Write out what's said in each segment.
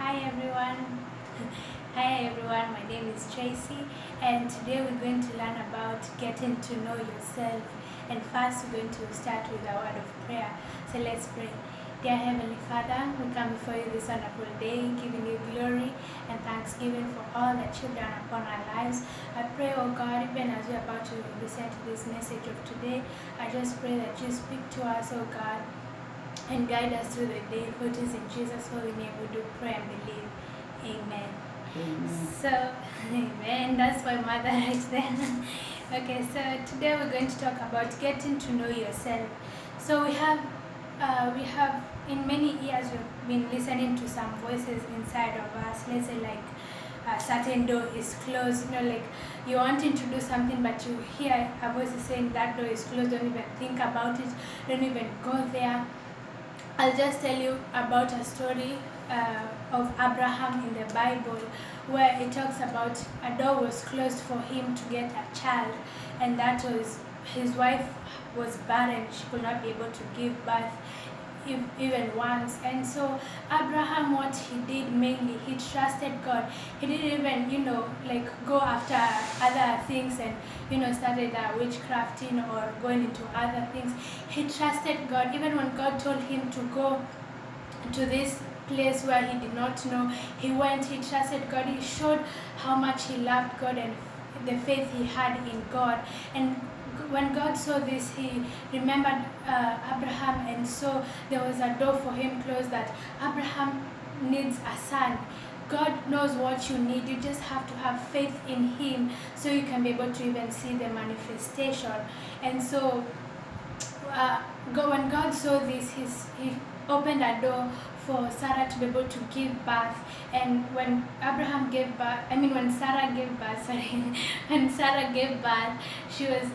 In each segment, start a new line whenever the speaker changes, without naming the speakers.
Hi everyone. Hi everyone. My name is Tracy, and today we're going to learn about getting to know yourself. And first, we're going to start with a word of prayer. So let's pray. Dear Heavenly Father, we come before you this wonderful day, giving you glory and thanksgiving for all that you've done upon our lives. I pray, oh God, even as we're about to listen to this message of today, I just pray that you speak to us, oh God, and guide us through the day. For it is in Jesus' holy name we do pray and believe. Amen. So, amen. That's my mother right there. Okay, so today we're going to talk about getting to know yourself. So we have in many years we've been listening to some voices inside of us. Let's say like a certain door is closed. Like you're wanting to do something, but you hear a voice saying that door is closed. Don't even think about it. Don't even go there. I'll just tell you about a story of Abraham in the Bible, where it talks about a door was closed for him to get a child, and that was his wife was barren. She could not be able to give birth even once. And so Abraham, what he did mainly, he trusted God. He didn't even like go after other things and started witchcrafting or going into other things. He trusted God. Even when God told him to go to this place where he did not know, he went. He trusted God. He showed how much he loved God and the faith he had in God. And when God saw this, he remembered Abraham, and so there was a door for him closed, that Abraham needs a son. God knows what you need. You just have to have faith in him so you can be able to even see the manifestation. And so when God saw this, he opened a door for Sarah to be able to give birth. And when Abraham gave birth, when Sarah gave birth, when Sarah gave birth, she was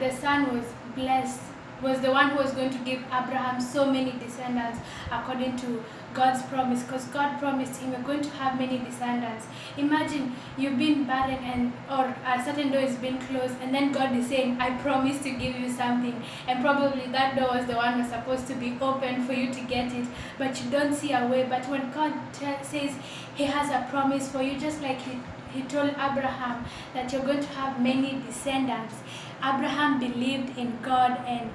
the son was blessed, was the one who was going to give Abraham so many descendants according to God's promise, because God promised him, you're going to have many descendants. Imagine you've been barren or a certain door is being closed, and then God is saying, I promise to give you something, and probably that door was the one was supposed to be open for you to get it, but you don't see a way. But when God says he has a promise for you, just like he told Abraham that you're going to have many descendants, Abraham believed in God, and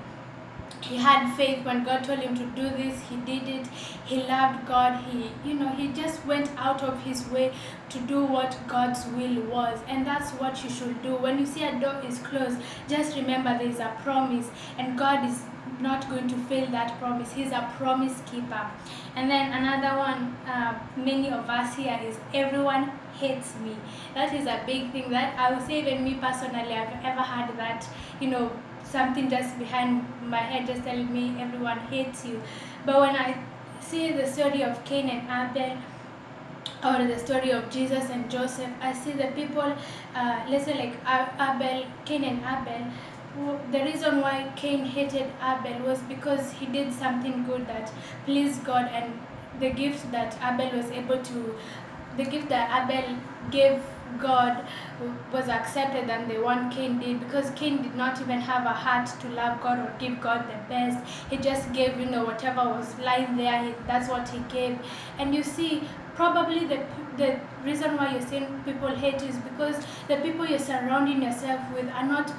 he had faith. When God told him to do this, he did it. He loved God. He just went out of his way to do what God's will was. And that's what you should do. When you see a door is closed, just remember there is a promise, and God is not going to fail that promise. He's a promise keeper. And then another one, many of us here, is everyone hates me. That is a big thing that I would say, even me personally, I've ever had that, something just behind my head just telling me everyone hates you. But when I see the story of Cain and Abel, or the story of Jesus and Joseph, I see the people, let's say like Cain and Abel. The reason why Cain hated Abel was because he did something good that pleased God, and the gift that Abel gave God was accepted than the one Cain did, because Cain did not even have a heart to love God or give God the best. He just gave, whatever was lying there, that's what he gave. And you see, probably the reason why you're saying people hate you is because the people you're surrounding yourself with are not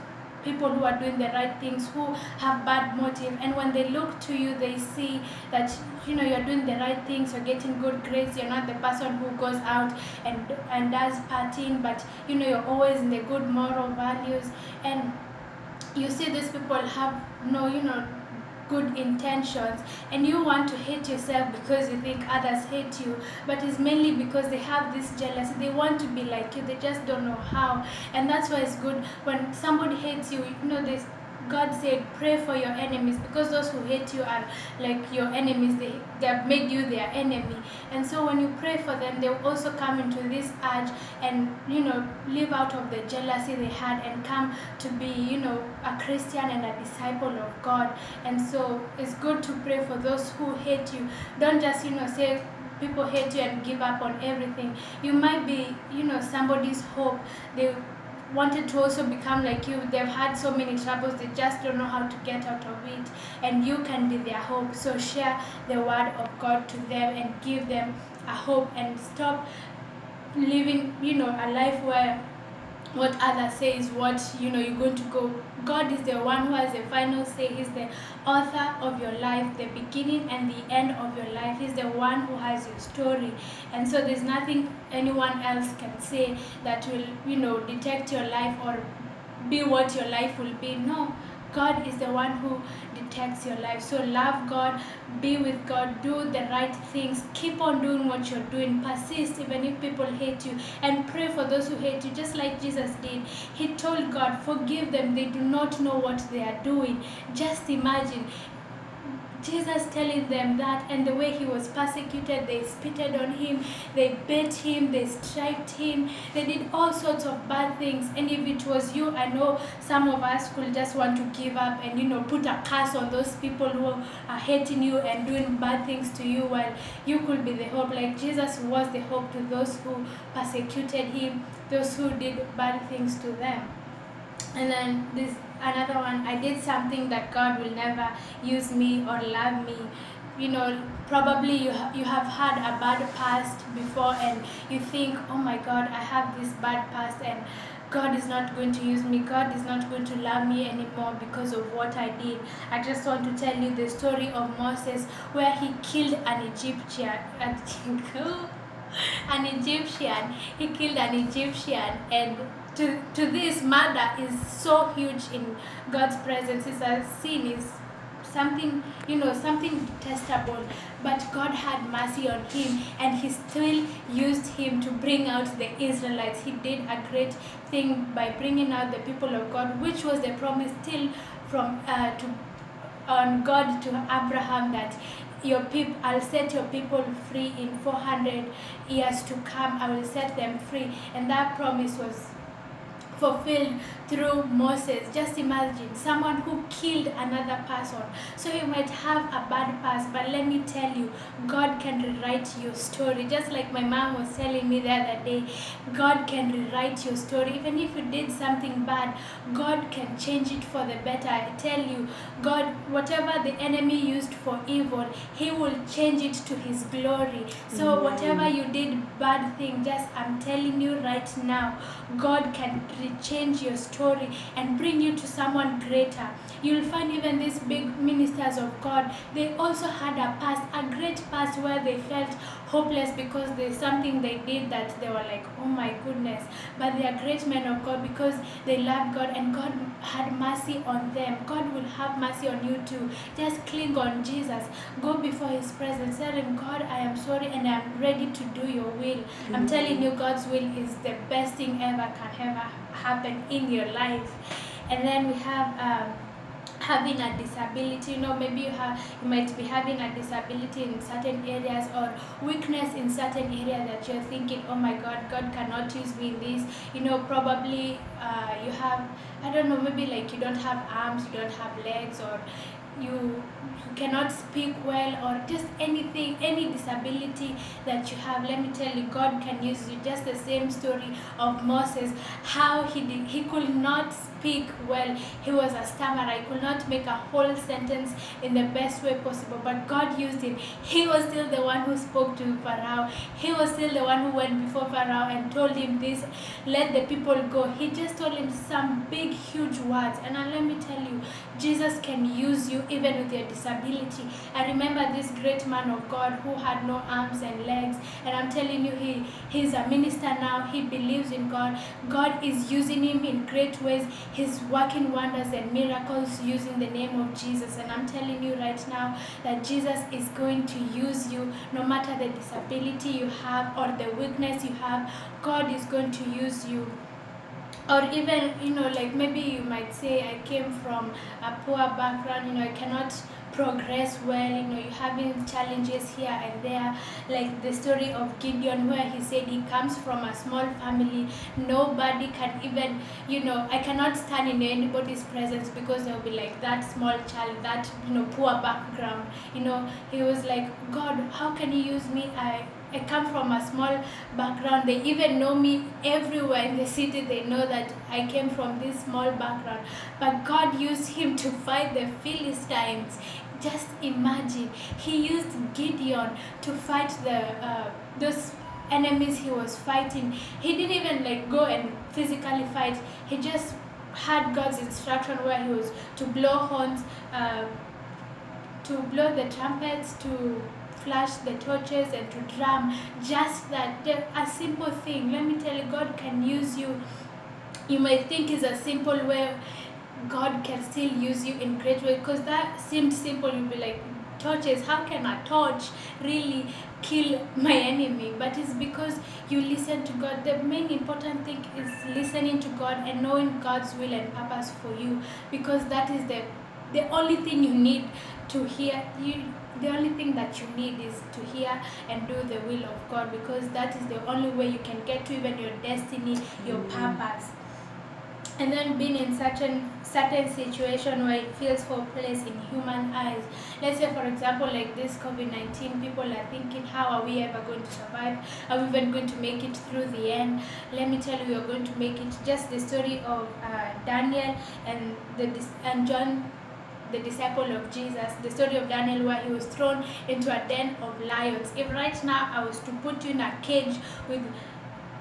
people who are doing the right things, who have bad motive. And when they look to you, they see that you're doing the right things, you're getting good grades, you're not the person who goes out and does partying, but you're always in the good moral values. And you see these people have no good intentions, and you want to hate yourself because you think others hate you, but it's mainly because they have this jealousy. They want to be like you, they just don't know how. And that's why it's good when somebody hates you. This God said, pray for your enemies, because those who hate you are like your enemies. They have made you their enemy. And so when you pray for them, they will also come into this urge and live out of the jealousy they had and come to be a Christian and a disciple of God. And so it's good to pray for those who hate you. Don't just say people hate you and give up on everything. You might be somebody's hope. They wanted to also become like you. They've had so many troubles, they just don't know how to get out of it, and you can be their hope. So share the word of God to them and give them a hope and stop living, a life where what others say is what you're going to go. God is the one who has the final say. He's the author of your life, the beginning and the end of your life. He's the one who has your story, and so there's nothing anyone else can say that will detect your life or be what your life will be. No, God is the one who detects your life. So love God, be with God, do the right things, keep on doing what you're doing, persist even if people hate you, and pray for those who hate you, just like Jesus did. He told God, forgive them, they do not know what they are doing. Just imagine Jesus telling them that, and the way he was persecuted, they spitted on him, they beat him, they striped him, they did all sorts of bad things. And if it was you, I know some of us could just want to give up and put a curse on those people who are hating you and doing bad things to you, while you could be the hope. Like Jesus was the hope to those who persecuted him, those who did bad things to them. And then this another one, I did something that God will never use me or love me. Probably you have had a bad past before, and you think, oh my God, I have this bad past, and God is not going to use me. God is not going to love me anymore because of what I did. I just want to tell you the story of Moses, where he killed an Egyptian. An Egyptian. He killed an Egyptian, and to this, murder is so huge in God's presence. It's a sin. Is something something detestable, but God had mercy on him, and he still used him to bring out the Israelites. He did a great thing by bringing out the people of God, which was the promise still from on God to Abraham, that I'll set your people free in 400 years to come. I will set them free, and that promise was fulfilled through Moses. Just imagine someone who killed another person. So you might have a bad past, but let me tell you, God can rewrite your story. Just like my mom was telling me the other day, God can rewrite your story. Even if you did something bad, God can change it for the better. I tell you, God, whatever the enemy used for evil, he will change it to his glory. So whatever you did bad thing, I'm telling you right now, God can change your story and bring you to someone greater. You'll find even these big ministers of God, they also had a past, a great past, where they felt hopeless because there's something they did that they were like, oh my goodness. But they are great men of God because they loved God, and God had mercy on them. God will have mercy on you too. Just cling on Jesus. Go before his presence. Tell him, God, I am sorry and I am ready to do your will. I'm telling you, God's will is the best thing ever can ever happen in your life. And then we have having a disability. Maybe you might be having a disability in certain areas, or weakness in certain areas that you're thinking, oh my God, God cannot use me in this. Probably you have, I don't know, maybe like you don't have arms, you don't have legs, or you cannot speak well, or just anything, any disability that you have. Let me tell you, God can use you. Just the same story of Moses, how he could not speak well. He was a stammerer. He could not make a whole sentence in the best way possible, but God used him. He was still the one who spoke to Pharaoh. He was still the one who went before Pharaoh and told him this, let the people go. He just told him some big, huge words. And let me tell you, Jesus can use you even with your disability. I remember this great man of God who had no arms and legs, and I'm telling you, he's a minister now. He believes in God. God is using him in great ways. He's working wonders and miracles using the name of Jesus. And I'm telling you right now that Jesus is going to use you, no matter the disability you have or the weakness you have. God is going to use you. Or even, like maybe you might say, I came from a poor background, I cannot progress well, you're having challenges here and there, like the story of Gideon, where he said he comes from a small family. Nobody can even, I cannot stand in anybody's presence because they'll be like, that small child, that, poor background. He was like, God, how can you use me? I come from a small background. They even know me everywhere in the city. They know that I came from this small background. But God used him to fight the Philistines. Just imagine, he used Gideon to fight those enemies he was fighting. He didn't even like go and physically fight. He just had God's instruction where he was to blow horns, to blow the trumpets, to flash the torches, and to drum. Just that, a simple thing. Let me tell you, God can use you. You might think it's a simple way. God can still use you in great way, because that seemed simple. You'd be like, torches, how can a torch really kill my enemy? But it's because you listen to God. The main important thing is listening to God and knowing God's will and purpose for you, because that is the only thing you need to hear. The only thing that you need is to hear and do the will of God, because that is the only way you can get to even your destiny, your purpose. And then being in certain situation where it feels hopeless in human eyes. Let's say, for example, like this COVID-19, people are thinking, how are we ever going to survive? Are we even going to make it through the end? Let me tell you, you're going to make it. Just the story of Daniel and John, the disciple of Jesus, the story of Daniel, where he was thrown into a den of lions. If right now I was to put you in a cage with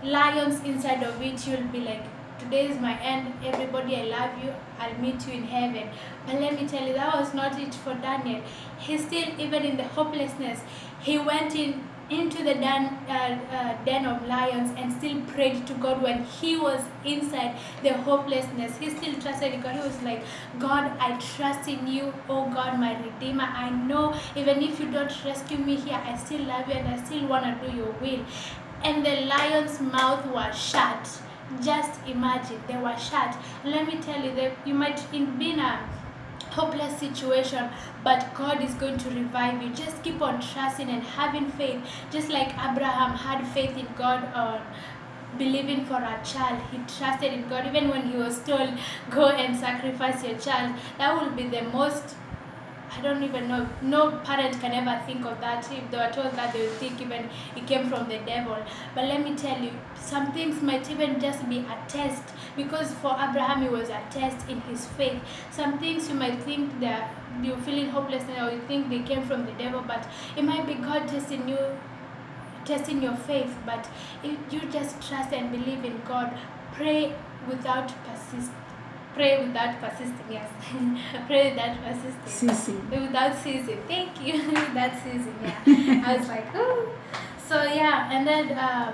lions inside of it, you'll be like, today is my end, everybody, I love you, I'll meet you in heaven. But let me tell you, that was not it for Daniel. He still, even in the hopelessness, he went into the den of lions and still prayed to God. When he was inside the hopelessness, he still trusted in God. He was like, God, I trust in you, oh God, my Redeemer. I know even if you don't rescue me here, I still love you and I still want to do your will. And the lion's mouth was shut. Just imagine, they were shut. Let me tell you, that you might be in a hopeless situation, but God is going to revive you. Just keep on trusting and having faith, just like Abraham had faith in God on believing for a child. He trusted in God even when he was told, go and sacrifice your child. That will be the most, I don't even know. No parent can ever think of that. If they were told that, they would think even it came from the devil. But let me tell you, some things might even just be a test, because for Abraham it was a test in his faith. Some things you might think that you're feeling hopeless or you think they came from the devil, but it might be God testing you, testing your faith. But if you just trust and believe in God, pray without persisting. Pray without persisting, yes. Pray without persisting.
Ceasing.
Without ceasing. Thank you. Without ceasing, yeah. I was like, ooh. So yeah, and then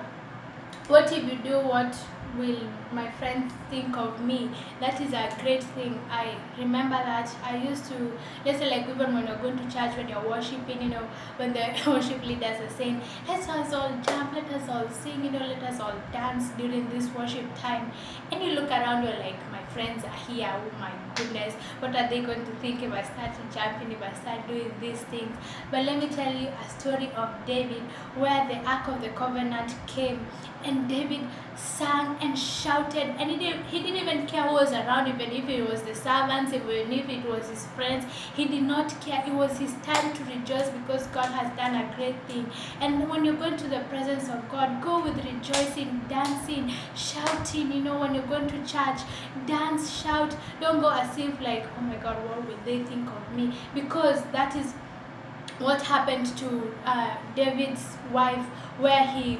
what if you do what will my friends think of me? That is a great thing. I remember that I used to, let's say like even when you're going to church, when you're worshiping, when the worship leaders are saying, let us all jump, let us all sing, let us all dance during this worship time. And you look around, you're like, my friends are here, oh my goodness, what are they going to think if I start jumping, if I start doing these things? But let me tell you a story of David, where the Ark of the Covenant came, and David sang and shouted, and he didn't even care who was around, even if it was the servants, even if it was his friends. He did not care. It was his time to rejoice, because God has done a great thing. And when you're going to the presence of God, go with rejoicing, dancing, shouting. When you're going to church, dance, shout. Don't go as if like, oh my God, what will they think of me? Because that is what happened to David's wife, where he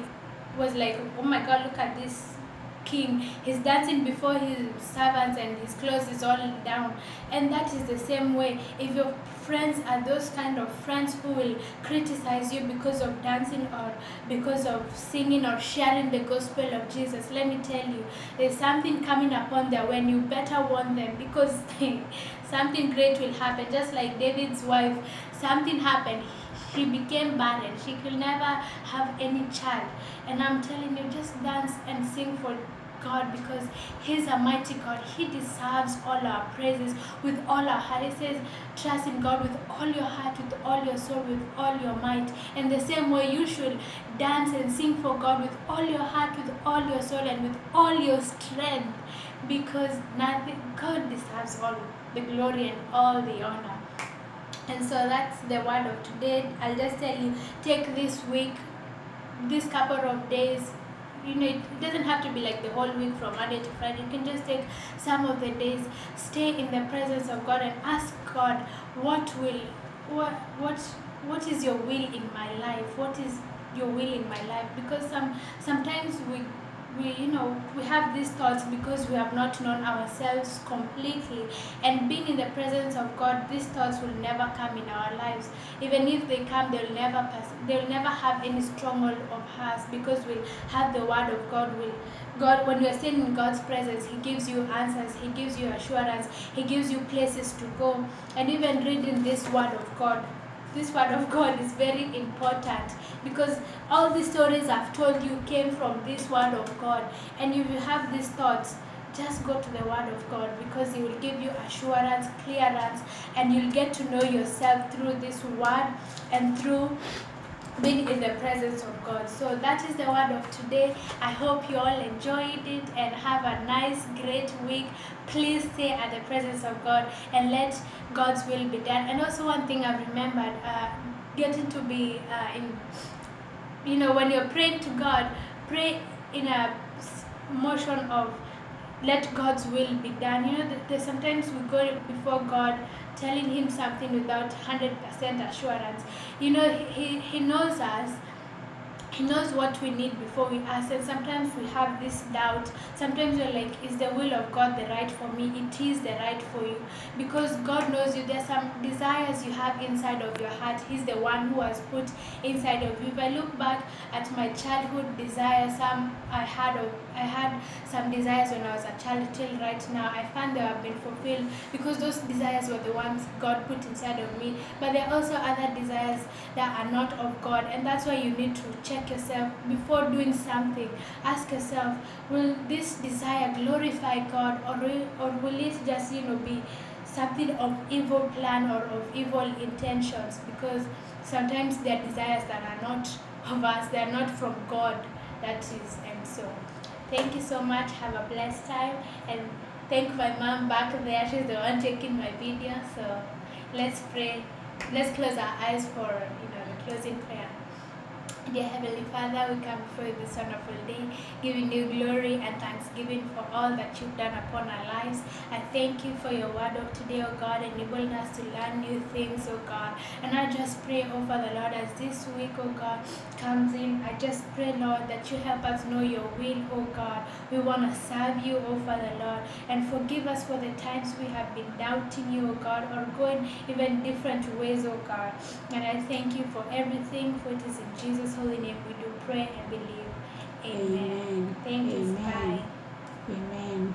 was like, oh my God, look at this king. He's dancing before his servants and his clothes is all down. And that is the same way. If your friends are those kind of friends who will criticize you because of dancing or because of singing or sharing the gospel of Jesus, let me tell you, there's something coming upon there when you better warn them, because something great will happen. Just like David's wife, something happened. She became barren. She could never have any child. And I'm telling you, just dance and sing for God, because He's a mighty God. He deserves all our praises with all our heart. He says, trust in God with all your heart, with all your soul, with all your might. And the same way you should dance and sing for God with all your heart, with all your soul, and with all your strength, because God deserves all the glory and all the honor. And so that's the word of today. I'll just tell you, take this week, this couple of days. It doesn't have to be like the whole week from Monday to Friday. You can just take some of the days, stay in the presence of God and ask God, what will what what what is your will in my life? What is your will in my life? Because sometimes we have these thoughts because we have not known ourselves completely, and being in the presence of God, these thoughts will never come in our lives. Even if they come, they'll never have any stronghold of us, because we'll have the word of God. Will God, when you are staying in God's presence, He gives you answers, He gives you assurance, He gives you places to go. And even reading this word of God, this word of God is very important, because all the stories I've told you came from this word of God. And if you have these thoughts, just go to the word of God, because He will give you assurance, clearance, and you'll get to know yourself through this word and through being in the presence of God. So that is the word of today. I hope you all enjoyed it and have a nice, great week. Please stay at the presence of God and let God's will be done. And also, one thing I've remembered, getting to be when you're praying to God, pray in a motion of let God's will be done. There's sometimes we go before God telling Him something without 100% assurance. He knows us. He knows what we need before we ask, and sometimes we have this doubt. Sometimes we're like, is the will of God the right for me? It is the right for you, because God knows you. There's some desires you have inside of your heart. He's the one who has put inside of you. If I look back at my childhood desires, I had some desires when I was a child till right now. I find they have been fulfilled, because those desires were the ones God put inside of me. But there are also other desires that are not of God, and that's why you need to check yourself before doing something. Ask yourself, will this desire glorify God, or will it just be something of evil plan or of evil intentions? Because sometimes there are desires that are not of us, they are not from God. That is. And so thank you so much. Have a blessed time, and thank my mom back there. She's the one taking my video. So let's pray. Let's close our eyes for the closing prayer. Dear Heavenly Father, we come before you this wonderful day, giving you glory and thanksgiving for all that you've done upon our lives. I thank you for your word of today, O God, enabling us to learn new things, O God. And I just pray, oh Father Lord, as this week, O God, comes in, I just pray, Lord, that you help us know your will, O God. We want to serve you, O Father Lord, and forgive us for the times we have been doubting you, O God, or going even different ways, O God. And I thank you for everything, for it is in Jesus' holy name we do pray and believe. Amen.
Amen.
Thank you.
Amen.
Bye.
Amen.